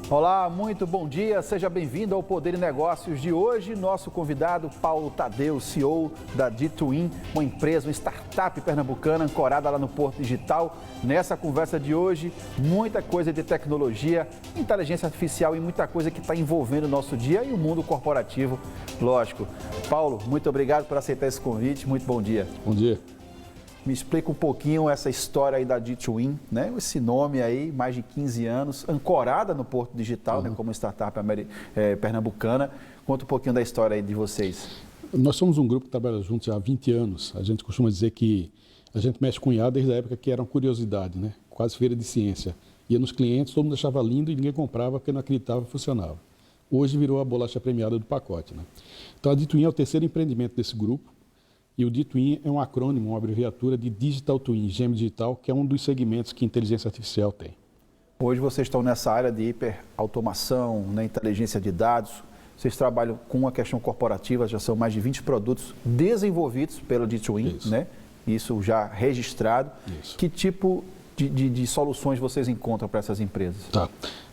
Olá, muito bom dia, seja bem-vindo ao Poder e Negócios de hoje. Nosso convidado, Paulo Tadeu, CEO da D2In, uma empresa, uma startup pernambucana ancorada lá no Porto Digital. Nessa conversa de hoje, muita coisa de tecnologia, inteligência artificial e muita coisa que está envolvendo o nosso dia e o mundo corporativo, lógico. Paulo, muito obrigado por aceitar esse convite, muito bom dia. Bom dia. Me explica um pouquinho essa história aí da D2In, né? Esse nome aí, mais de 15 anos, ancorada no Porto Digital, né? Como startup pernambucana. Conta um pouquinho da história aí de vocês. Nós somos um grupo que trabalha juntos há 20 anos. A gente costuma dizer que a gente mexe com IA desde a época que era uma curiosidade, né? Quase feira de ciência. Ia nos clientes, todo mundo achava lindo e ninguém comprava porque não acreditava que funcionava. Hoje virou a bolacha premiada do pacote, né? Então a D2In é o terceiro empreendimento desse grupo. E o D2In é um acrônimo, uma abreviatura de Digital Twin, gêmeo digital, que é um dos segmentos que a inteligência artificial tem. Hoje vocês estão nessa área de hiperautomação, né, inteligência de dados. Vocês trabalham com a questão corporativa, já são mais de 20 produtos desenvolvidos pela D2In, né? Isso já registrado. Isso. Que tipo de soluções vocês encontram para essas empresas? Tá.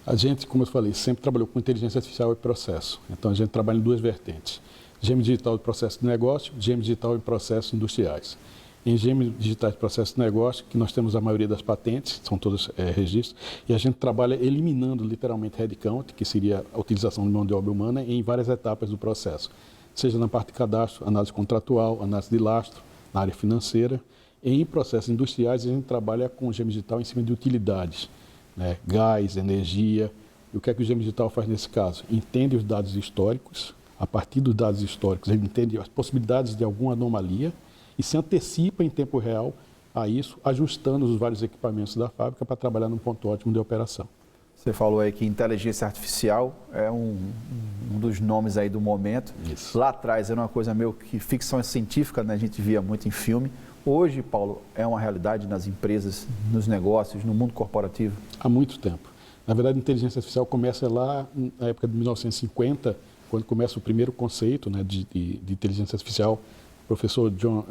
A gente, como eu falei, sempre trabalhou com inteligência artificial e processo. Então a gente trabalha em duas vertentes. Gêmeo digital de processo de negócio, gêmeo digital em processos industriais. Em gêmeo digital de processo de negócio, que nós temos a maioria das patentes, são todos registros, e a gente trabalha eliminando literalmente headcount, que seria a utilização de mão de obra humana, em várias etapas do processo, seja na parte de cadastro, análise contratual, análise de lastro, na área financeira. Em processos industriais, a gente trabalha com gêmeo digital em cima de utilidades, né? Gás, energia. E o que é que o gêmeo digital faz nesse caso? Entende os dados históricos. A partir dos dados históricos, ele entende as possibilidades de alguma anomalia e se antecipa em tempo real a isso, ajustando os vários equipamentos da fábrica para trabalhar num ponto ótimo de operação. Você falou aí que inteligência artificial é um dos nomes aí do momento. Isso. Lá atrás era uma coisa meio que ficção científica, né? A gente via muito em filme. Hoje, Paulo, é uma realidade nas empresas, nos negócios, no mundo corporativo? Há muito tempo. Na verdade, a inteligência artificial começa lá na época de 1950, quando começa o primeiro conceito, né, de inteligência artificial, o professor John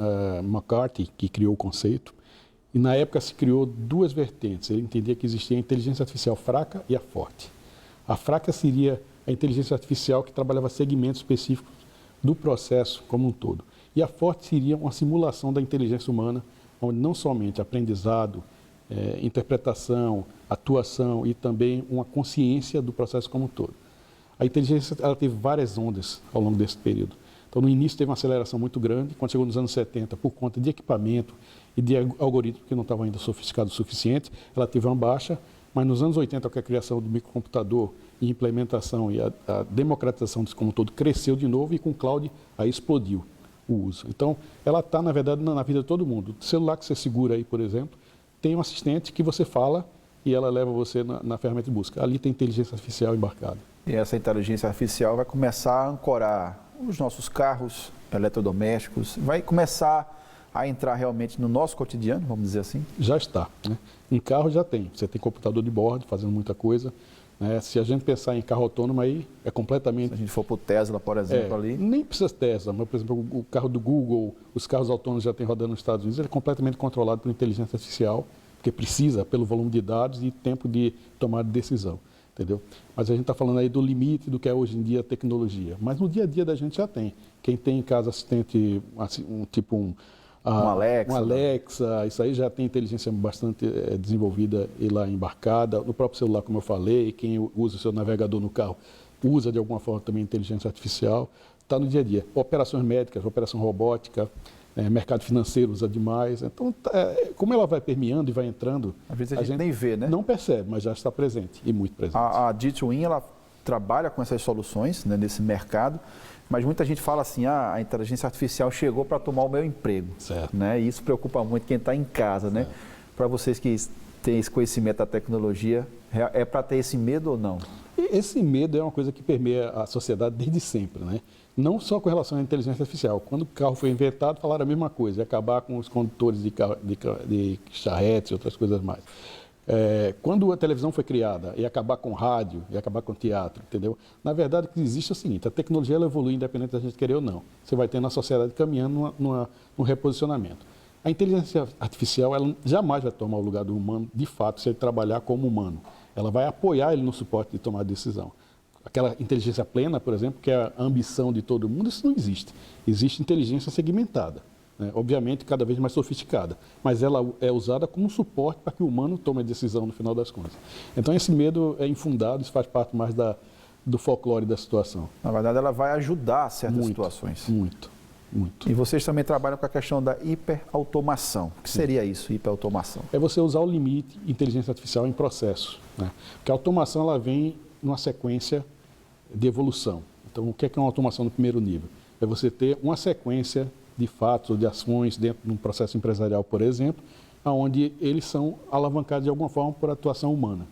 McCarthy, que criou o conceito. E na época se criou duas vertentes. Ele entendia que existia a inteligência artificial fraca e a forte. A fraca seria a inteligência artificial que trabalhava segmentos específicos do processo como um todo. E a forte seria uma simulação da inteligência humana, onde não somente aprendizado, interpretação, atuação e também uma consciência do processo como um todo. A inteligência ela teve várias ondas ao longo desse período. Então, no início teve uma aceleração muito grande, quando chegou nos anos 70, por conta de equipamento e de algoritmos que não estavam ainda sofisticados o suficiente, ela teve uma baixa, mas nos anos 80, com a criação do microcomputador e implementação e a democratização disso como um todo, cresceu de novo e com o cloud aí explodiu o uso. Então, ela está, na verdade, na vida de todo mundo. O celular que você segura aí, por exemplo, tem um assistente que você fala e ela leva você na ferramenta de busca. Ali tem inteligência artificial embarcada. E essa inteligência artificial vai começar a ancorar os nossos carros eletrodomésticos, vai começar a entrar realmente no nosso cotidiano, vamos dizer assim? Já está, né? Em carro já tem. Você tem computador de bordo fazendo muita coisa, né? Se a gente pensar em carro autônomo, aí é completamente... Se a gente for para o Tesla, por exemplo, ali... Nem precisa Tesla, mas, por exemplo, o carro do Google, os carros autônomos já tem rodando nos Estados Unidos, ele é completamente controlado por inteligência artificial, porque precisa, pelo volume de dados e tempo de tomar decisão. Entendeu? Mas a gente está falando aí do limite do que é hoje em dia a tecnologia. Mas no dia a dia da gente já tem. Quem tem em casa assistente, um Alexa, isso aí já tem inteligência bastante desenvolvida e lá embarcada. No próprio celular, como eu falei, quem usa o seu navegador no carro usa de alguma forma também inteligência artificial. Está no dia a dia. Operações médicas, operação robótica, mercado financeiro usa demais. Então, como ela vai permeando e vai entrando... Às vezes a gente nem vê, né? Não percebe, mas já está presente, e muito presente. A D2In, ela trabalha com essas soluções, né, nesse mercado, mas muita gente fala assim, a inteligência artificial chegou para tomar o meu emprego. Certo. Né? E isso preocupa muito quem está em casa, né? Para vocês que têm esse conhecimento da tecnologia, é para ter esse medo ou não? Esse medo é uma coisa que permeia a sociedade desde sempre, né? Não só com relação à inteligência artificial. Quando o carro foi inventado, falaram a mesma coisa, acabar com os condutores de charretes e outras coisas mais. Quando a televisão foi criada, ia acabar com rádio, ia acabar com teatro, entendeu? Na verdade, o que existe é o seguinte, a tecnologia ela evolui independente da gente querer ou não. Você vai ter na sociedade caminhando num reposicionamento. A inteligência artificial ela jamais vai tomar o lugar do humano, de fato, se ele trabalhar como humano. Ela vai apoiar ele no suporte de tomar decisão. Aquela inteligência plena, por exemplo, que é a ambição de todo mundo, isso não existe. Existe inteligência segmentada, né? Obviamente cada vez mais sofisticada, mas ela é usada como suporte para que o humano tome a decisão no final das contas. Então esse medo é infundado, isso faz parte mais do folclore da situação. Na verdade, ela vai ajudar certas situações. Muito. E vocês também trabalham com a questão da hiperautomação. O que seria isso, hiperautomação? É você usar o limite de inteligência artificial em processos, né? Porque a automação ela vem numa sequência de evolução. Então, o que é uma automação no primeiro nível? É você ter uma sequência de fatos ou de ações dentro de um processo empresarial, por exemplo, onde eles são alavancados de alguma forma por atuação humana.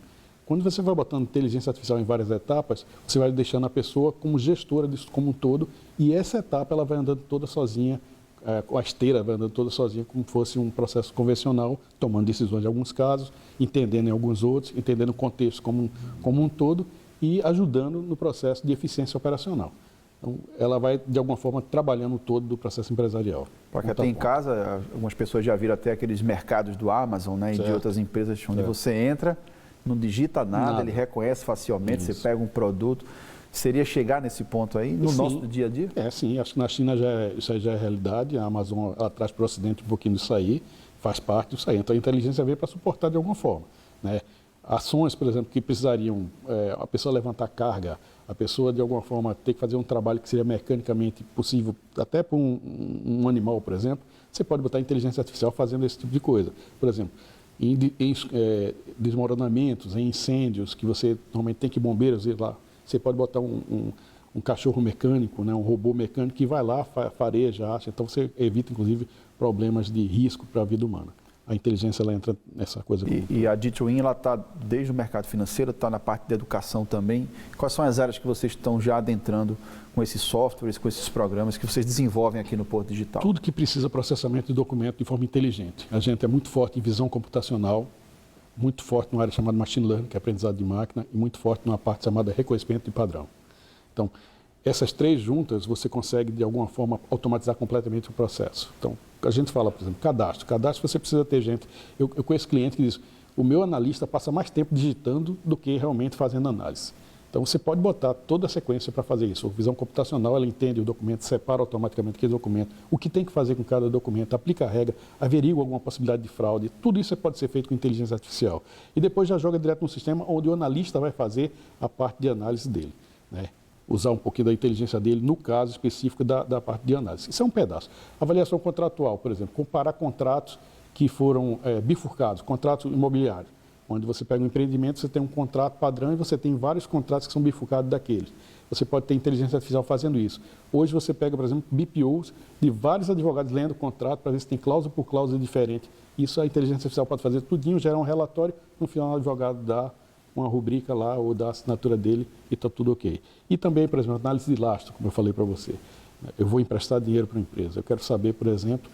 Quando você vai botando inteligência artificial em várias etapas, você vai deixando a pessoa como gestora disso como um todo, e essa etapa ela vai andando toda sozinha, a esteira vai andando toda sozinha, como fosse um processo convencional, tomando decisões em alguns casos, entendendo em alguns outros, entendendo o contexto como um todo e ajudando no processo de eficiência operacional. Então, ela vai, de alguma forma, trabalhando todo do processo empresarial. Porque até em casa, algumas pessoas já viram até aqueles mercados do Amazon, né, e de outras empresas, onde você entra, não digita nada, ele reconhece facilmente, você pega um produto. Seria chegar nesse ponto aí, no nosso dia a dia? Sim. Acho que na China isso aí já é realidade. A Amazon ela traz para o Ocidente um pouquinho disso aí, faz parte disso aí. Então, a inteligência veio para suportar de alguma forma, né? Ações, por exemplo, que precisariam a pessoa levantar carga, a pessoa, de alguma forma, ter que fazer um trabalho que seria mecanicamente possível, até para um animal, por exemplo, você pode botar inteligência artificial fazendo esse tipo de coisa. Por exemplo, em desmoronamentos, em incêndios, que você normalmente tem que bombeiros ir lá, você pode botar um cachorro mecânico, né, um robô mecânico que vai lá, fareja, acha, então você evita, inclusive, problemas de risco para a vida humana. A inteligência ela entra nessa coisa. E a D2In ela está desde o mercado financeiro, está na parte da educação também. Quais são as áreas que vocês estão já adentrando com esses softwares, com esses programas que vocês desenvolvem aqui no Porto Digital? Tudo que precisa processamento de documento de forma inteligente. A gente é muito forte em visão computacional, muito forte numa área chamada machine learning, que é aprendizado de máquina, e muito forte numa parte chamada reconhecimento de padrão. Então, essas três juntas, você consegue, de alguma forma, automatizar completamente o processo. Então, a gente fala, por exemplo, cadastro. Cadastro você precisa ter gente. Eu conheço cliente que diz, o meu analista passa mais tempo digitando do que realmente fazendo análise. Então, você pode botar toda a sequência para fazer isso. A visão computacional, ela entende o documento, separa automaticamente aquele documento, o que tem que fazer com cada documento, aplica a regra, averigua alguma possibilidade de fraude. Tudo isso pode ser feito com inteligência artificial. E depois já joga direto no sistema onde o analista vai fazer a parte de análise dele, né? Usar um pouquinho da inteligência dele no caso específico da parte de análise. Isso é um pedaço. Avaliação contratual, por exemplo, comparar contratos que foram bifurcados, contratos imobiliários, onde você pega um empreendimento, você tem um contrato padrão e você tem vários contratos que são bifurcados daqueles. Você pode ter inteligência artificial fazendo isso. Hoje você pega, por exemplo, BPOs de vários advogados lendo o contrato para ver se tem cláusula por cláusula diferente. Isso a inteligência artificial pode fazer tudinho, gerar um relatório, no final o advogado dá uma rubrica lá ou da assinatura dele e está tudo ok. E também, por exemplo, análise de lastro, como eu falei para você. Eu vou emprestar dinheiro para uma empresa. Eu quero saber, por exemplo,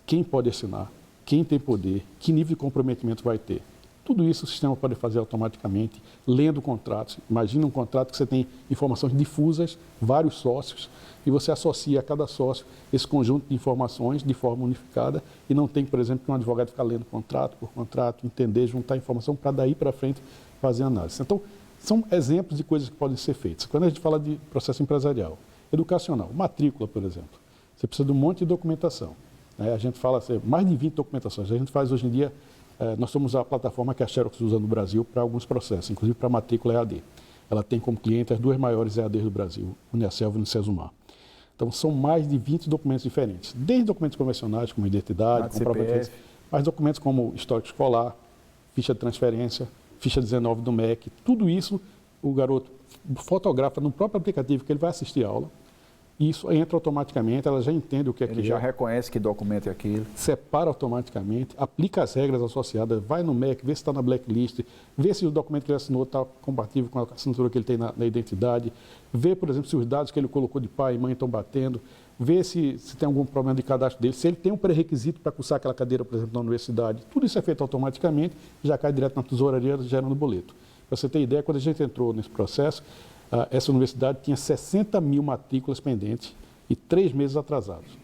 quem pode assinar, quem tem poder, que nível de comprometimento vai ter. Tudo isso o sistema pode fazer automaticamente, lendo contratos. Imagina um contrato que você tem informações difusas, vários sócios, e você associa a cada sócio esse conjunto de informações de forma unificada e não tem, por exemplo, que um advogado ficar lendo contrato por contrato, entender, juntar informação para daí para frente fazer análise. Então, são exemplos de coisas que podem ser feitas. Quando a gente fala de processo empresarial, educacional, matrícula, por exemplo, você precisa de um monte de documentação, né? A gente fala mais de 20 documentações. A gente faz hoje em dia, nós somos a plataforma que a Xerox usa no Brasil para alguns processos, inclusive para matrícula EAD. Ela tem como cliente as duas maiores EADs do Brasil, Uniaselv e Unicesumar. Então, são mais de 20 documentos diferentes, desde documentos convencionais, como identidade, comprovante, mas documentos como histórico escolar, ficha de transferência, ficha 19 do MEC, tudo isso o garoto fotografa no próprio aplicativo que ele vai assistir a aula, e isso entra automaticamente, ela já entende o que é aquilo. Ele já reconhece que documento é aquilo. Separa automaticamente, aplica as regras associadas, vai no MEC, vê se está na blacklist, vê se o documento que ele assinou está compatível com a assinatura que ele tem na identidade, vê, por exemplo, se os dados que ele colocou de pai e mãe estão batendo, vê se tem algum problema de cadastro dele, se ele tem um pré-requisito para cursar aquela cadeira, por exemplo, na universidade. Tudo isso é feito automaticamente, já cai direto na tesouraria, gerando boleto. Para você ter ideia, quando a gente entrou nesse processo, essa universidade tinha 60 mil matrículas pendentes e 3 meses atrasados.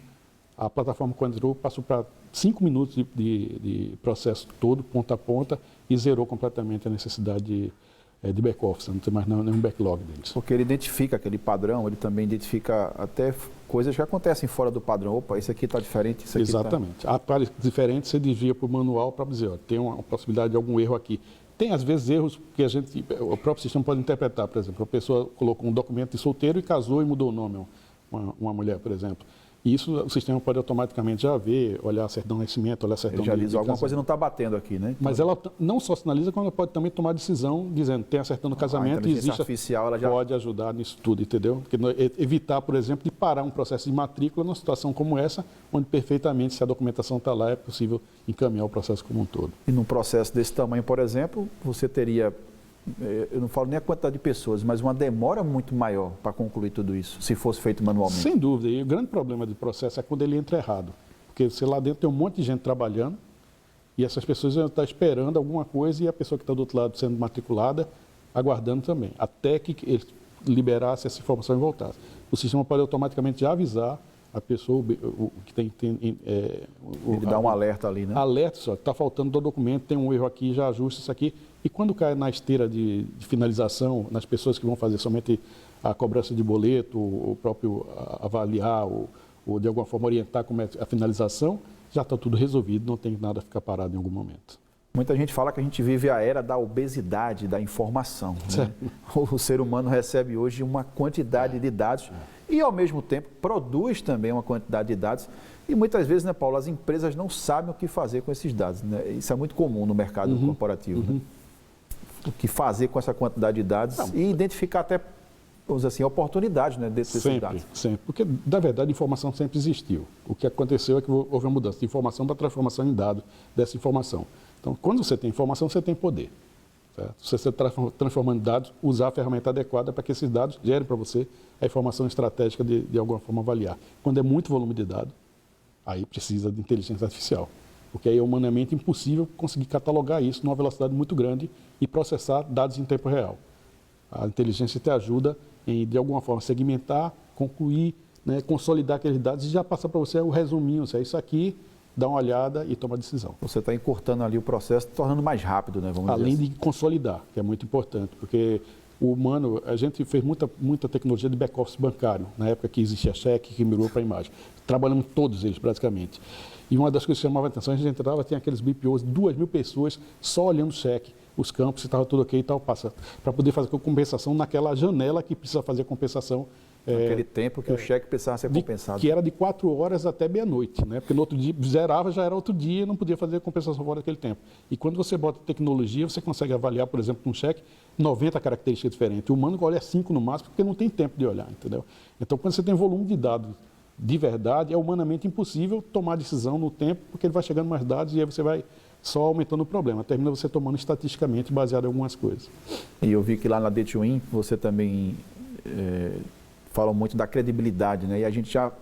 A plataforma, quando entrou, passou para 5 minutos de processo todo, ponta a ponta, e zerou completamente a necessidade de back-office, não tem mais nenhum backlog deles. Porque ele identifica aquele padrão, ele também identifica até coisas que acontecem fora do padrão. Opa, isso aqui está diferente, isso aqui Exatamente. A parte diferente, você desvia para o manual para dizer, ó, tem uma possibilidade de algum erro aqui. Tem, às vezes, erros que o próprio sistema pode interpretar. Por exemplo, a pessoa colocou um documento de solteiro e casou e mudou o nome, uma mulher, por exemplo. E isso o sistema pode automaticamente já ver, olhar a certidão de nascimento, olhar a certidão de casamento. Ele já diz, alguma coisa não está batendo aqui, né? Então, mas ela não só sinaliza, como ela pode também tomar decisão, dizendo, tem a certidão do casamento e existe artificial, ela já pode ajudar nisso tudo, entendeu? Porque evitar, por exemplo, de parar um processo de matrícula numa situação como essa, onde perfeitamente, se a documentação está lá, é possível encaminhar o processo como um todo. E num processo desse tamanho, por exemplo, você teria, eu não falo nem a quantidade de pessoas, mas uma demora muito maior para concluir tudo isso, se fosse feito manualmente. Sem dúvida. E o grande problema do processo é quando ele entra errado. Porque você lá dentro tem um monte de gente trabalhando e essas pessoas vão estar esperando alguma coisa e a pessoa que está do outro lado sendo matriculada, aguardando também, até que ele liberasse essa informação e voltasse. O sistema pode automaticamente já avisar a pessoa o que tem ele dá um alerta ali, né? Alerta, só, está faltando do documento, tem um erro aqui, já ajusta isso aqui. E quando cai na esteira de finalização, nas pessoas que vão fazer somente a cobrança de boleto, o próprio avaliar, ou de alguma forma orientar como é a finalização, já está tudo resolvido, não tem nada a ficar parado em algum momento. Muita gente fala que a gente vive a era da obesidade, da informação. Né? O ser humano recebe hoje uma quantidade de dados e, ao mesmo tempo, produz também uma quantidade de dados. E muitas vezes, né, Paulo, as empresas não sabem o que fazer com esses dados. Né? Isso é muito comum no mercado corporativo. Né? O que fazer com essa quantidade de dados e identificar até, vamos dizer assim, oportunidades, né, desses dados. Sempre. Porque, na verdade, a informação sempre existiu. O que aconteceu é que houve uma mudança de informação para transformação em dado dessa informação. Então, quando você tem informação, você tem poder. Certo? Se você está transformando em dados, usar a ferramenta adequada para que esses dados gerem para você a informação estratégica de alguma forma avaliar. Quando é muito volume de dados, aí precisa de inteligência artificial. Porque aí é humanamente impossível conseguir catalogar isso numa velocidade muito grande e processar dados em tempo real. A inteligência te ajuda em, de alguma forma, segmentar, concluir, né, consolidar aqueles dados e já passar para você o resuminho. Se é isso aqui, dá uma olhada e toma a decisão. Você está encurtando ali o processo, tornando mais rápido, né? Vamos Além dizer de consolidar, que é muito importante, porque o humano, a gente fez muita tecnologia de back-office bancário, na época que existia cheque, que migrou para a imagem. Trabalhamos todos eles, praticamente. E uma das coisas que chamava a atenção, a gente entrava, tinha aqueles BPOs, 2.000 pessoas só olhando o cheque, os campos, se estava tudo ok e tal, passa, para poder fazer a compensação naquela janela que precisa fazer a compensação. Naquele tempo que o cheque precisava ser compensado. Que era de 4 horas até meia-noite, né? Porque no outro dia, zerava, já era outro dia e não podia fazer a compensação fora daquele tempo. E quando você bota tecnologia, você consegue avaliar, por exemplo, um cheque, 90 características diferentes. O humano olha 5 no máximo, porque não tem tempo de olhar, entendeu? Então, quando você tem volume de dados de verdade, é humanamente impossível tomar decisão no tempo, porque ele vai chegando mais dados e aí você vai só aumentando o problema. Termina você tomando estatisticamente baseado em algumas coisas. E eu vi que lá na D2In você também fala muito da credibilidade, né? E a gente já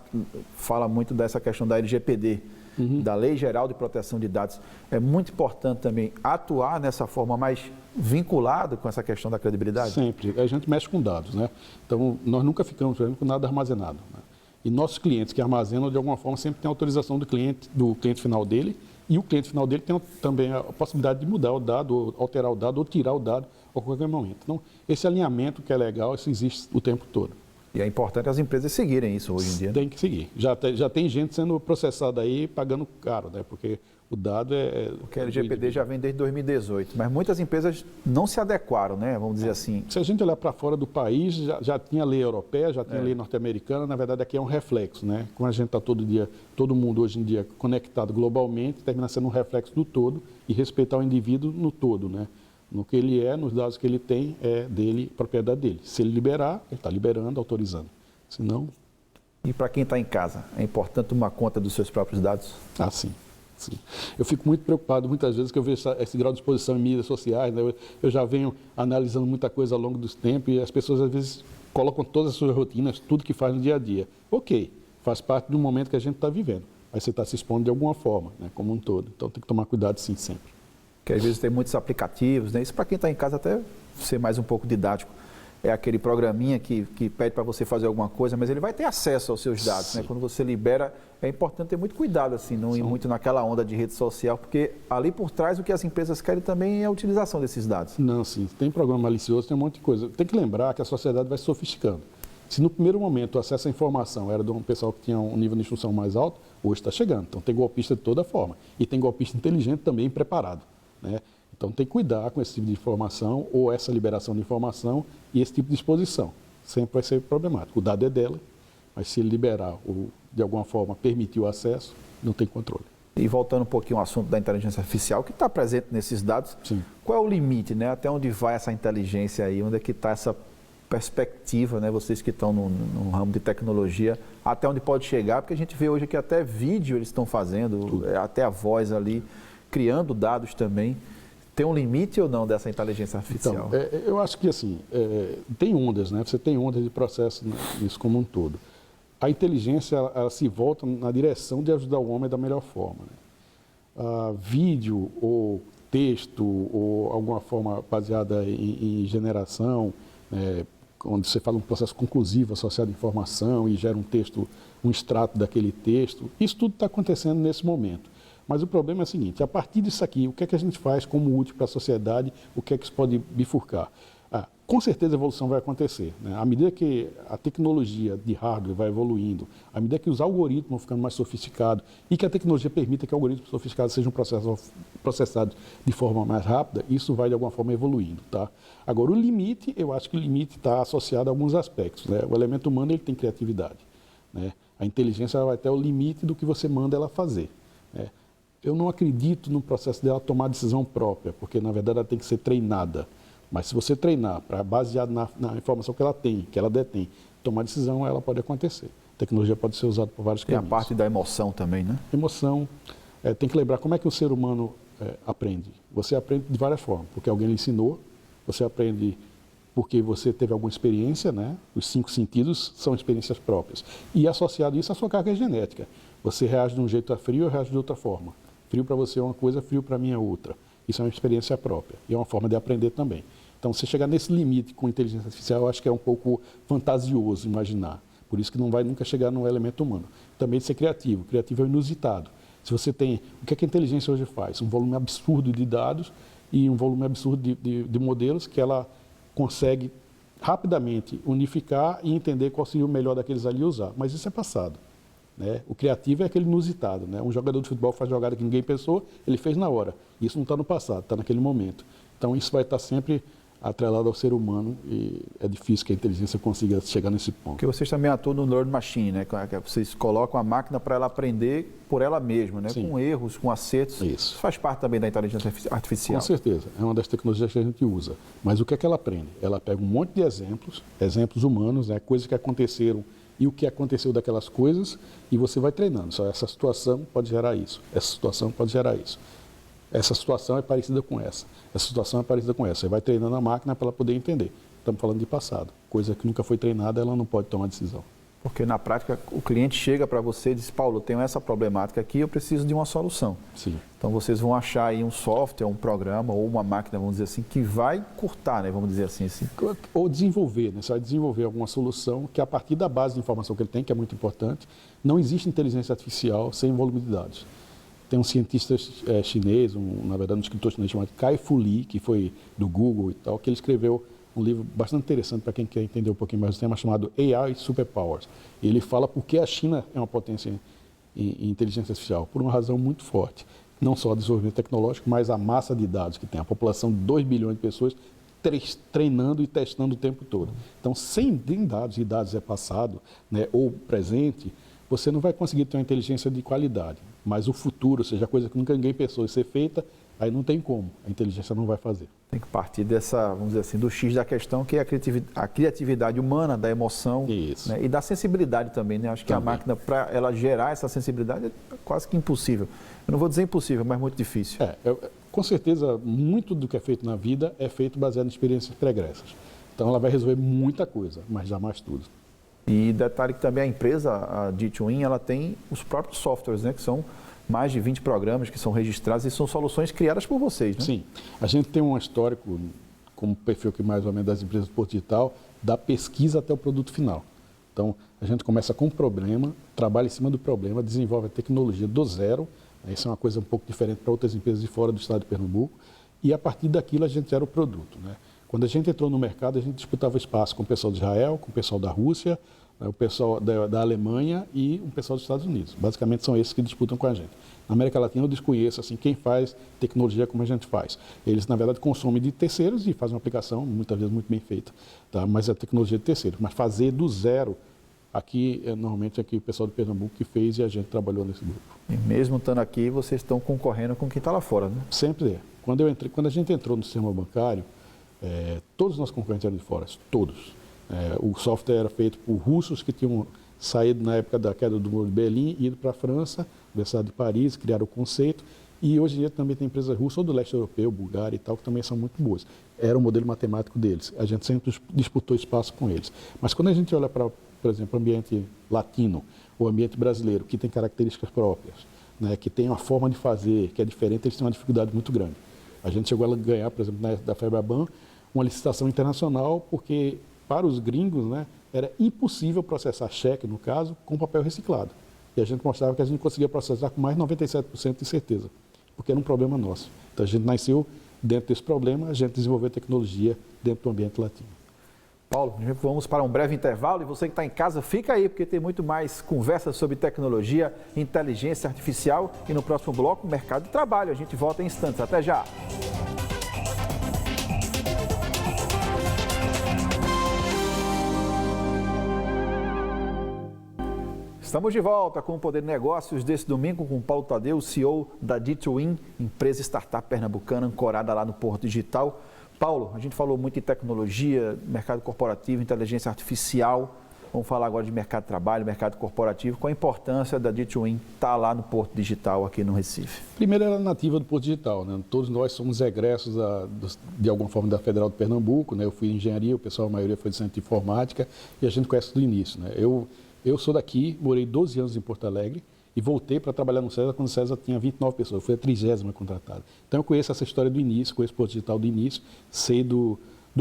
fala muito dessa questão da LGPD, da Lei Geral de Proteção de Dados. É muito importante também atuar nessa forma mais vinculada com essa questão da credibilidade? Sempre. A gente mexe com dados, né? Então, nós nunca ficamos, por exemplo, com nada armazenado, né? E nossos clientes que armazenam, de alguma forma, sempre têm autorização do cliente final dele, e o cliente final dele tem também a possibilidade de mudar o dado, ou alterar o dado, ou tirar o dado a qualquer momento. Então, esse alinhamento que é legal, isso existe o tempo todo. E é importante as empresas seguirem isso hoje em dia. Tem que seguir. Já tem gente sendo processada aí, pagando caro, né? Porque o dado Porque a LGPD já vem desde 2018, mas muitas empresas não se adequaram, né? Vamos dizer assim. Se a gente olhar para fora do país, já tinha lei europeia, já tinha lei norte-americana, na verdade aqui é um reflexo, né? Como a gente está todo mundo hoje em dia conectado globalmente, termina sendo um reflexo do todo e respeitar o indivíduo no todo, né? No que ele é, nos dados que ele tem, é dele, propriedade dele. Se ele liberar, ele está liberando, autorizando. Se não... E para quem está em casa, é importante tomar conta dos seus próprios dados? Ah, sim. Sim. Eu fico muito preocupado muitas vezes que eu vejo esse grau de exposição em mídias sociais, né? Eu já venho analisando muita coisa ao longo dos tempos e as pessoas às vezes colocam todas as suas rotinas, tudo que faz no dia a dia. Ok, faz parte do momento que a gente está vivendo, mas você está se expondo de alguma forma, né? Como um todo. Então tem que tomar cuidado sim, sempre. Que às vezes tem muitos aplicativos, né? Isso para quem está em casa até ser mais um pouco didático. é aquele programinha que pede para você fazer alguma coisa, mas ele vai ter acesso aos seus dados, né? Quando você libera, é importante ter muito cuidado, assim, não ir muito naquela onda de rede social, porque ali por trás o que as empresas querem também é a utilização desses dados. Não, sim, tem programa malicioso, tem um monte de coisa. Tem que lembrar que a sociedade vai se sofisticando. Se no primeiro momento o acesso à informação era de um pessoal que tinha um nível de instrução mais alto, hoje está chegando. Então tem golpista de toda forma. E tem golpista inteligente também preparado, né? Então tem que cuidar com esse tipo de informação ou essa liberação de informação e esse tipo de exposição. Sempre vai ser problemático. O dado é dela, mas se ele liberar ou de alguma forma permitir o acesso, não tem controle. E voltando um pouquinho ao assunto da inteligência artificial, que está presente nesses dados, Sim. Qual é o limite, né? Até onde vai essa inteligência aí? Onde é que está essa perspectiva, né? Vocês que estão no ramo de tecnologia, até onde pode chegar? Porque a gente vê hoje que até vídeo eles estão fazendo, até a voz ali, criando dados também. Tem um limite ou não dessa inteligência artificial? Então, eu acho que assim, tem ondas, né? Você tem ondas de processo nisso como um todo. A inteligência, ela se volta na direção de ajudar o homem da melhor forma, né? Vídeo ou texto ou alguma forma baseada em generação, onde você fala um processo conclusivo associado à informação e gera um texto, um extrato daquele texto, isso tudo está acontecendo nesse momento. Mas o problema é o seguinte, a partir disso aqui, o que é que a gente faz como útil para a sociedade, o que é que isso pode bifurcar? Com certeza a evolução vai acontecer, né? À medida que a tecnologia de hardware vai evoluindo, à medida que os algoritmos vão ficando mais sofisticados e que a tecnologia permita que algoritmos sofisticados sejam processados de forma mais rápida, isso vai de alguma forma evoluindo, tá? Agora o limite, eu acho que o limite está associado a alguns aspectos, né? O elemento humano ele tem criatividade, né? A inteligência ela vai até o limite do que você manda ela fazer, né? Eu não acredito no processo dela tomar decisão própria, porque na verdade ela tem que ser treinada. Mas se você treinar baseado na informação que ela tem, que ela detém, tomar decisão, ela pode acontecer. A tecnologia pode ser usada por vários caminhos. Tem a parte da emoção também, né? Emoção. Tem que lembrar como é que o ser humano aprende. Você aprende de várias formas, porque alguém lhe ensinou, você aprende porque você teve alguma experiência, né? Os 5 sentidos são experiências próprias. E associado isso à sua carga genética. Você reage de um jeito a frio, eu reajo de outra forma. Frio para você é uma coisa, frio para mim é outra. Isso é uma experiência própria e é uma forma de aprender também. Então, você chegar nesse limite com inteligência artificial, eu acho que é um pouco fantasioso imaginar. Por isso que não vai nunca chegar no elemento humano. Também de ser criativo. Criativo é o inusitado. Se você tem... O que é que a inteligência hoje faz? Um volume absurdo de dados e um volume absurdo de modelos que ela consegue rapidamente unificar e entender qual seria o melhor daqueles ali usar. Mas isso é passado, né? O criativo é aquele inusitado, né? Um jogador de futebol faz jogada que ninguém pensou, ele fez na hora. Isso não está no passado, está naquele momento. Então, isso vai estar sempre atrelado ao ser humano e é difícil que a inteligência consiga chegar nesse ponto. Porque vocês também atuam no Learn Machine, né? Vocês colocam a máquina para ela aprender por ela mesma, né? Sim. Com erros, com acertos. Isso faz parte também da inteligência artificial. Com certeza, é uma das tecnologias que a gente usa. Mas o que é que ela aprende? Ela pega um monte de exemplos humanos, né? Coisas que aconteceram e o que aconteceu daquelas coisas, e você vai treinando. Só essa situação pode gerar isso, essa situação pode gerar isso. Essa situação é parecida com essa situação é parecida com essa. Você vai treinando a máquina para ela poder entender. Estamos falando de passado. Coisa que nunca foi treinada, ela não pode tomar decisão. Porque na prática o cliente chega para você e diz, Paulo, eu tenho essa problemática aqui, eu preciso de uma solução. Sim. Então vocês vão achar aí um software, um programa ou uma máquina, vamos dizer assim, que vai curtar, né? Vamos dizer assim. Ou desenvolver, né? Você vai desenvolver alguma solução que a partir da base de informação que ele tem, que é muito importante, não existe inteligência artificial sem volume de dados. Tem um cientista chinês, na verdade um escritor chinês chamado Kai-Fu Lee, que foi do Google e tal, que ele escreveu um livro bastante interessante para quem quer entender um pouquinho mais do tema, chamado AI Superpowers. E ele fala por que a China é uma potência em inteligência artificial, por uma razão muito forte. Não só o desenvolvimento tecnológico, mas a massa de dados que tem. A população de 2 bilhões de pessoas treinando e testando o tempo todo. Então, sem dados, e dados é passado, né, ou presente, você não vai conseguir ter uma inteligência de qualidade. Mas o futuro, ou seja, a coisa que nunca ninguém pensou em ser feita, aí não tem como, a inteligência não vai fazer. Tem que partir dessa, vamos dizer assim, do X da questão, que é a criatividade humana, da emoção, né, e da sensibilidade também, né? Acho que também. A máquina, para ela gerar essa sensibilidade, é quase que impossível. Eu não vou dizer impossível, mas muito difícil. Com certeza, muito do que é feito na vida é feito baseado em experiências pregressas. Então, ela vai resolver muita coisa, mas jamais tudo. E detalhe que também a empresa, a D2In, ela tem os próprios softwares, né, que são mais de 20 programas que são registrados e são soluções criadas por vocês, né? Sim. A gente tem um histórico como perfil que mais ou menos das empresas do Porto Digital, da pesquisa até o produto final. Então, a gente começa com um problema, trabalha em cima do problema, desenvolve a tecnologia do zero, isso é uma coisa um pouco diferente para outras empresas de fora do estado de Pernambuco, e a partir daquilo a gente gera o produto, né? Quando a gente entrou no mercado, a gente disputava espaço com o pessoal de Israel, com o pessoal da Rússia, o pessoal da Alemanha e o pessoal dos Estados Unidos. Basicamente são esses que disputam com a gente. Na América Latina eu desconheço assim, quem faz tecnologia como a gente faz. Eles, na verdade, consomem de terceiros e fazem uma aplicação, muitas vezes, muito bem feita. Tá? Mas é tecnologia de terceiros. Mas fazer do zero, aqui, normalmente, aqui o pessoal de Pernambuco que fez e a gente trabalhou nesse grupo. E mesmo estando aqui, vocês estão concorrendo com quem está lá fora, né? Sempre é. Quando a gente entrou no sistema bancário, todos os nossos concorrentes eram de fora, todos. O software era feito por russos que tinham saído na época da queda do Muro de Berlim, ido para a França, Universidade de Paris, criaram o conceito, e hoje em dia também tem empresas russas, ou do leste europeu, Bulgária e tal, que também são muito boas. Era o modelo matemático deles, a gente sempre disputou espaço com eles. Mas quando a gente olha para, por exemplo, o ambiente latino, o ambiente brasileiro, que tem características próprias, né, que tem uma forma de fazer que é diferente, eles têm uma dificuldade muito grande. A gente chegou a ganhar, por exemplo, da Febraban, uma licitação internacional, porque para os gringos, né, era impossível processar cheque, no caso, com papel reciclado. E a gente mostrava que a gente conseguia processar com mais de 97% de certeza, porque era um problema nosso. Então a gente nasceu dentro desse problema, a gente desenvolveu tecnologia dentro do ambiente latino. Paulo, vamos para um breve intervalo e você que está em casa, fica aí, porque tem muito mais conversa sobre tecnologia, inteligência artificial e no próximo bloco, mercado de trabalho. A gente volta em instantes. Até já! Estamos de volta com o Poder Negócios desse domingo com o Paulo Tadeu, CEO da D2In, empresa startup pernambucana ancorada lá no Porto Digital. Paulo, a gente falou muito em tecnologia, mercado corporativo, inteligência artificial. Vamos falar agora de mercado de trabalho, mercado corporativo. Qual a importância da D2In estar lá no Porto Digital, aqui no Recife? Primeiro, ela é nativa do Porto Digital, né? Todos nós somos egressos de alguma forma da Federal de Pernambuco, né? Eu fui em engenharia, o pessoal, a maioria foi de centro de informática, e a gente conhece do início, né? Eu sou daqui, morei 12 anos em Porto Alegre e voltei para trabalhar no César quando o César tinha 29 pessoas. Eu fui a 30ª contratada. Então eu conheço essa história do início, conheço o Porto Digital do início, sei do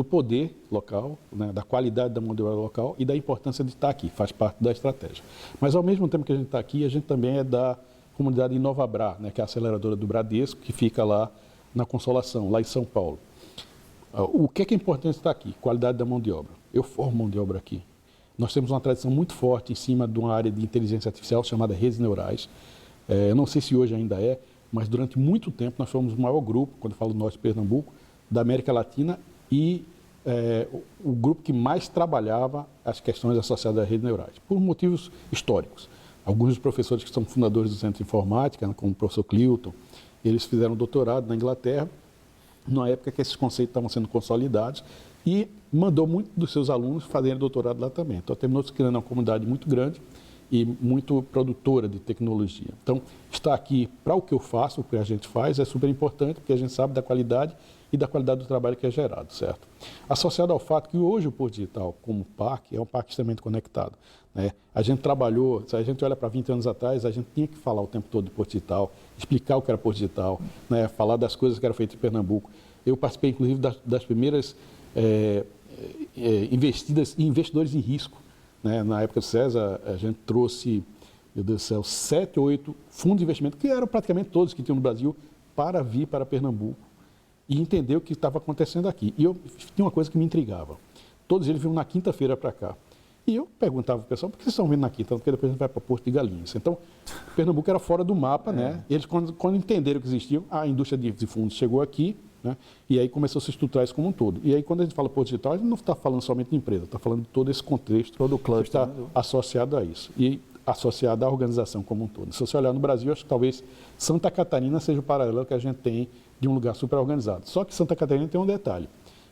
poder local, né, da qualidade da mão de obra local e da importância de estar aqui, faz parte da estratégia. Mas ao mesmo tempo que a gente está aqui, a gente também é da comunidade Inovabra, né, que é a aceleradora do Bradesco, que fica lá na Consolação, lá em São Paulo. O que é importante estar aqui? Qualidade da mão de obra. Eu formo mão de obra aqui. Nós temos uma tradição muito forte em cima de uma área de inteligência artificial chamada redes neurais. Eu não sei se hoje ainda é, mas durante muito tempo nós fomos o maior grupo, quando eu falo nós, Pernambuco, da América Latina e o grupo que mais trabalhava as questões associadas às redes neurais, por motivos históricos. Alguns dos professores que são fundadores do Centro de Informática, como o professor Clilton, eles fizeram doutorado na Inglaterra, na época que esses conceitos estavam sendo consolidados, e mandou muitos dos seus alunos fazerem doutorado lá também. Então, terminou se criando uma comunidade muito grande e muito produtora de tecnologia. Então, estar aqui para o que eu faço, o que a gente faz, é super importante, porque a gente sabe da qualidade e da qualidade do trabalho que é gerado, certo? Associado ao fato que hoje o Porto Digital, como parque, é um parque extremamente conectado, né? A gente trabalhou, se a gente olha para 20 anos atrás, a gente tinha que falar o tempo todo do Porto Digital, explicar o que era Porto Digital, né? Falar das coisas que eram feitas em Pernambuco. Eu participei, inclusive, das primeiras investidores em risco, né? Na época do César, a gente trouxe, meu Deus do céu, 7 ou 8 fundos de investimento, que eram praticamente todos que tinham no Brasil, para vir para Pernambuco e entender o que estava acontecendo aqui. E eu tinha uma coisa que me intrigava. Todos eles vinham na quinta-feira para cá. E eu perguntava para o pessoal, por que vocês estão vindo na quinta? Porque depois a gente vai para Porto de Galinhas. Então, Pernambuco era fora do mapa, né? Eles, quando entenderam que existia, a indústria de fundos chegou aqui, né? E aí começou a se estruturar isso como um todo. E aí, quando a gente fala Porto Digital, a gente não está falando somente de empresa, está falando de todo esse contexto, todo o cluster que está associado a isso. E associado à organização como um todo. Se você olhar no Brasil, acho que talvez Santa Catarina seja o paralelo que a gente tem de um lugar super organizado. Só que Santa Catarina tem um detalhe.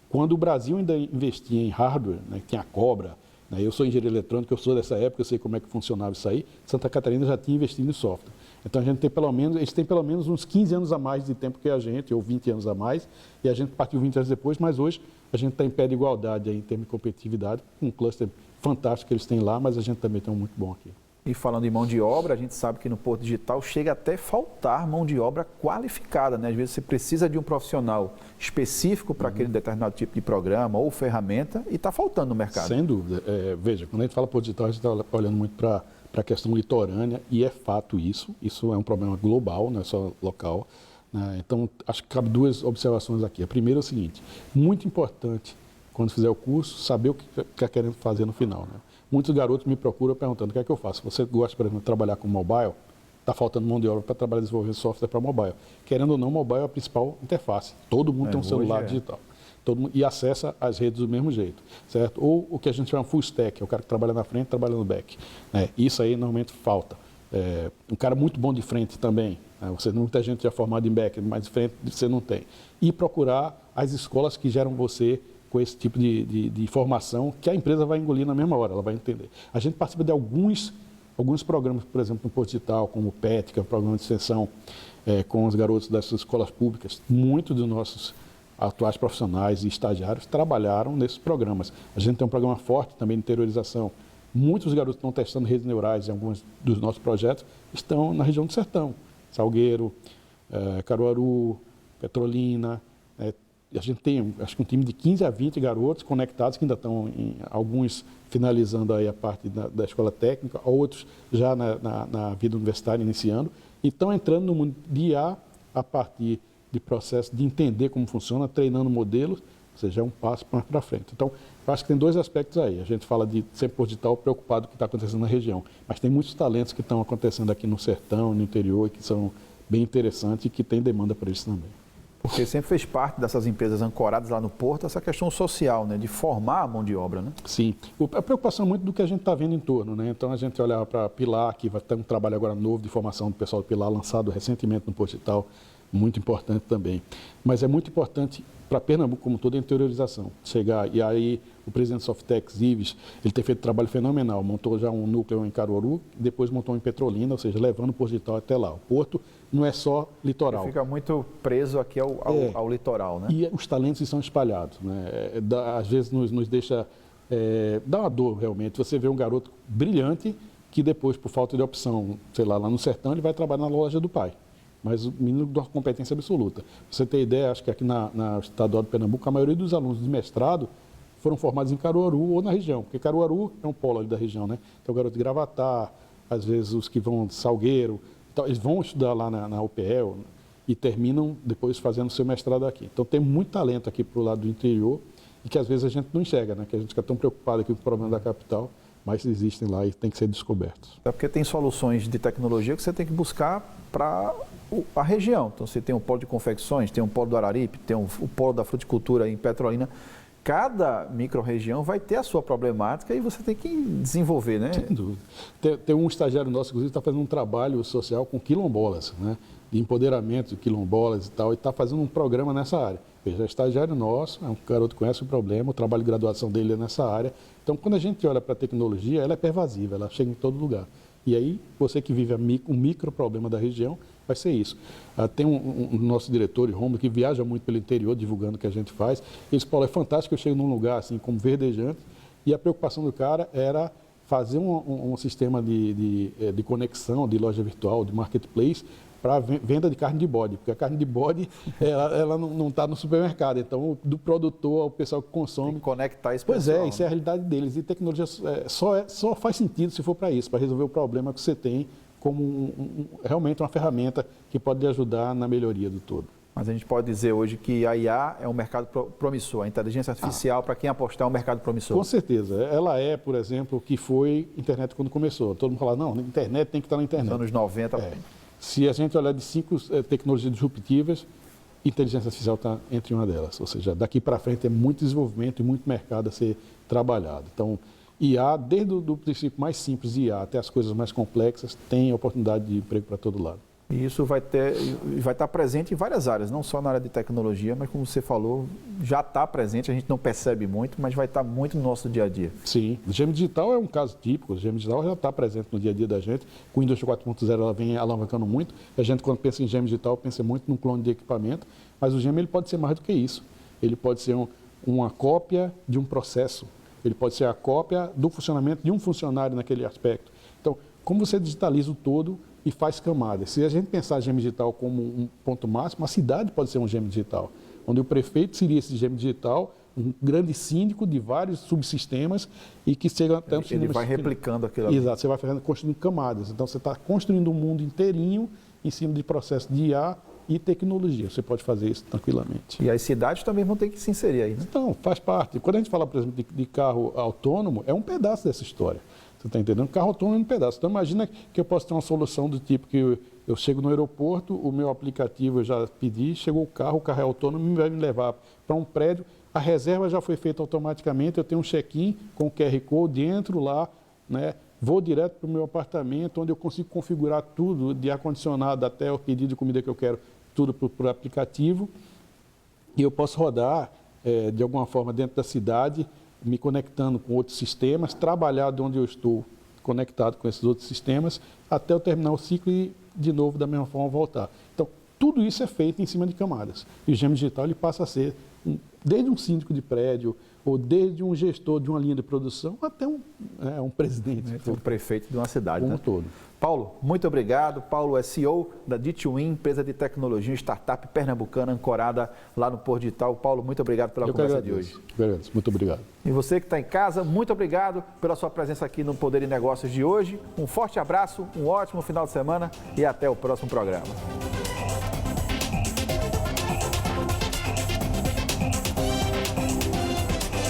Quando o Brasil ainda investia em hardware, né, que tinha a Cobra, né, eu sou engenheiro eletrônico, eu sou dessa época, eu sei como é que funcionava isso aí, Santa Catarina já tinha investido em software. Então a gente tem eles têm pelo menos uns 15 anos a mais de tempo que a gente, ou 20 anos a mais, e a gente partiu 20 anos depois, mas hoje a gente está em pé de igualdade aí, em termos de competitividade, com um cluster fantástico que eles têm lá, mas a gente também tem um muito bom aqui. E falando em mão de obra, a gente sabe que no Porto Digital chega até faltar mão de obra qualificada, né? Às vezes você precisa de um profissional específico para aquele determinado tipo de programa ou ferramenta e está faltando no mercado. Sem dúvida. Veja, quando a gente fala Porto Digital, a gente está olhando muito para a questão litorânea e é fato isso. Isso é um problema global, não é só local. Né? Então, acho que cabe duas observações aqui. A primeira é o seguinte, muito importante, quando fizer o curso, saber o que está querendo fazer no final. Né? Muitos garotos me procuram perguntando o que é que eu faço. Você gosta, por exemplo, de trabalhar com mobile? Está faltando mão de obra para trabalhar desenvolvendo software para mobile. Querendo ou não, mobile é a principal interface. Todo mundo tem um celular digital. Todo mundo, e acessa as redes do mesmo jeito, certo? Ou o que a gente chama full stack, é o cara que trabalha na frente e trabalha no back. Né? Isso aí normalmente falta. Um cara muito bom de frente também. Né? Muita gente já formada em back, mas de frente você não tem. E procurar as escolas que geram você com esse tipo de formação que a empresa vai engolir na mesma hora, ela vai entender. A gente participa de alguns programas, por exemplo, no Porto Digital, como o PET, que é o programa de extensão com os garotos dessas escolas públicas. Muitos dos nossos atuais profissionais e estagiários trabalharam nesses programas. A gente tem um programa forte também de interiorização. Muitos garotos que estão testando redes neurais em alguns dos nossos projetos estão na região do Sertão. Salgueiro, Caruaru, Petrolina. A gente tem, acho que um time de 15 a 20 garotos conectados, que ainda estão, alguns finalizando aí a parte da escola técnica, outros já na vida universitária iniciando, e estão entrando no mundo de IA a partir de processo de entender como funciona, treinando modelos, ou seja, é um passo para frente. Então, eu acho que tem dois aspectos aí. A gente fala de sempre Porto Digital preocupado com o que está acontecendo na região, mas tem muitos talentos que estão acontecendo aqui no sertão, no interior, e que são bem interessantes e que tem demanda para isso também. Porque sempre fez parte dessas empresas ancoradas lá no Porto, essa questão social, né, de formar a mão de obra, né? Sim. A preocupação é muito do que a gente está vendo em torno, né? Então, a gente olhava para Pilar, que vai ter um trabalho agora novo de formação do pessoal do Pilar, lançado recentemente no Porto Digital, muito importante também. Mas é muito importante para Pernambuco como toda a interiorização. Chegar, e aí o presidente Softex, Ives, ele tem feito um trabalho fenomenal, montou já um núcleo em Caruaru, depois montou em Petrolina, ou seja, levando o Porto Digital até lá. O Porto não é só litoral. Ele fica muito preso aqui ao litoral, né? E os talentos estão espalhados, né? Às vezes nos deixa, dá uma dor realmente. Você vê um garoto brilhante que depois, por falta de opção, sei lá no sertão, ele vai trabalhar na loja do pai. Mas o menino de uma competência absoluta. Pra você ter ideia, acho que aqui na Estadual de Pernambuco, a maioria dos alunos de mestrado foram formados em Caruaru ou na região, porque Caruaru é um polo ali da região, né? Então, o garoto de Gravatá, às vezes os que vão de Salgueiro, então, eles vão estudar lá na UPL e terminam depois fazendo seu mestrado aqui. Então, tem muito talento aqui para o lado do interior e que às vezes a gente não enxerga, né? Que a gente fica tão preocupado aqui com o problema da capital, mas existem lá e tem que ser descobertos. É porque tem soluções de tecnologia que você tem que buscar para a região. Então, você tem um polo de confecções, tem um polo do Araripe, tem o polo da fruticultura em Petrolina. Cada micro-região vai ter a sua problemática e você tem que desenvolver, né? Sem dúvida. Tem um estagiário nosso, inclusive, que está fazendo um trabalho social com quilombolas, né? De empoderamento de quilombolas e tal, e está fazendo um programa nessa área. Veja, é estagiário nosso, é um garoto que conhece o problema, o trabalho de graduação dele é nessa área. Então, quando a gente olha para a tecnologia, ela é pervasiva, ela chega em todo lugar. E aí, você que vive um micro problema da região, vai ser isso. Tem um nosso diretor, Romulo, que viaja muito pelo interior, divulgando o que a gente faz. Ele fala, é fantástico, eu chego num lugar assim, como verdejante, e a preocupação do cara era fazer um sistema de conexão, de loja virtual, de marketplace, para venda de carne de bode, porque a carne de bode ela não está no supermercado, então do produtor ao pessoal que consome. Tem que conectar esse pessoal. Pois é, isso é a né? realidade deles. E tecnologia só faz sentido se for para isso, para resolver o problema que você tem, como realmente uma ferramenta que pode lhe ajudar na melhoria do todo. Mas a gente pode dizer hoje que a IA é um mercado promissor, a inteligência artificial, para quem apostar, é um mercado promissor. Com certeza. Ela é, por exemplo, o que foi a internet quando começou. Todo mundo fala, não, a internet tem que estar na internet. Nos anos 90. Se a gente olhar de 5 tecnologias disruptivas, inteligência artificial está entre uma delas. Ou seja, daqui para frente é muito desenvolvimento e muito mercado a ser trabalhado. Então, IA, desde o princípio mais simples de IA até as coisas mais complexas, tem oportunidade de emprego para todo lado. E isso vai estar presente em várias áreas, não só na área de tecnologia, mas como você falou, já está presente, a gente não percebe muito, mas vai estar muito no nosso dia a dia. Sim, o GM Digital é um caso típico, o GM Digital já está presente no dia a dia da gente, com o Indústria 4.0 ela vem alavancando muito, a gente quando pensa em GM Digital pensa muito num clone de equipamento, mas o GM ele pode ser mais do que isso, ele pode ser uma cópia de um processo, ele pode ser a cópia do funcionamento de um funcionário naquele aspecto. Então, como você digitaliza o todo e faz camadas. Se a gente pensar a gêmea digital como um ponto máximo, a cidade pode ser um gêmeo digital, onde o prefeito seria esse gêmeo digital, um grande síndico de vários subsistemas e que chega até um Ele vai replicando aquilo ali. Exato, você vai construindo camadas. Então, você está construindo um mundo inteirinho em cima de processos de IA e tecnologia. Você pode fazer isso tranquilamente. E as cidades também vão ter que se inserir aí, né? Então, faz parte. Quando a gente fala, por exemplo, de carro autônomo, é um pedaço dessa história. Você está entendendo? Carro autônomo é um pedaço. Então, imagina que eu posso ter uma solução do tipo que eu chego no aeroporto, o meu aplicativo eu já pedi, chegou o carro é autônomo, vai me levar para um prédio, a reserva já foi feita automaticamente, eu tenho um check-in com o QR Code, entro lá, né? Vou direto para o meu apartamento, onde eu consigo configurar tudo, de ar-condicionado até o pedido de comida que eu quero, tudo por aplicativo. E eu posso rodar, de alguma forma, dentro da cidade, me conectando com outros sistemas, trabalhar de onde eu estou conectado com esses outros sistemas, até eu terminar o ciclo e, de novo, da mesma forma, voltar. Então, tudo isso é feito em cima de camadas. E o gêmeo digital ele passa a ser, desde um síndico de prédio, ou desde um gestor de uma linha de produção, até um presidente. O prefeito de uma cidade, como né? todo. Paulo, muito obrigado. Paulo é CEO da D2In, empresa de tecnologia, startup pernambucana, ancorada lá no Porto Digital. Paulo, muito obrigado pela conversa de hoje. Muito obrigado. E você que está em casa, muito obrigado pela sua presença aqui no Poder e Negócios de hoje. Um forte abraço, um ótimo final de semana e até o próximo programa.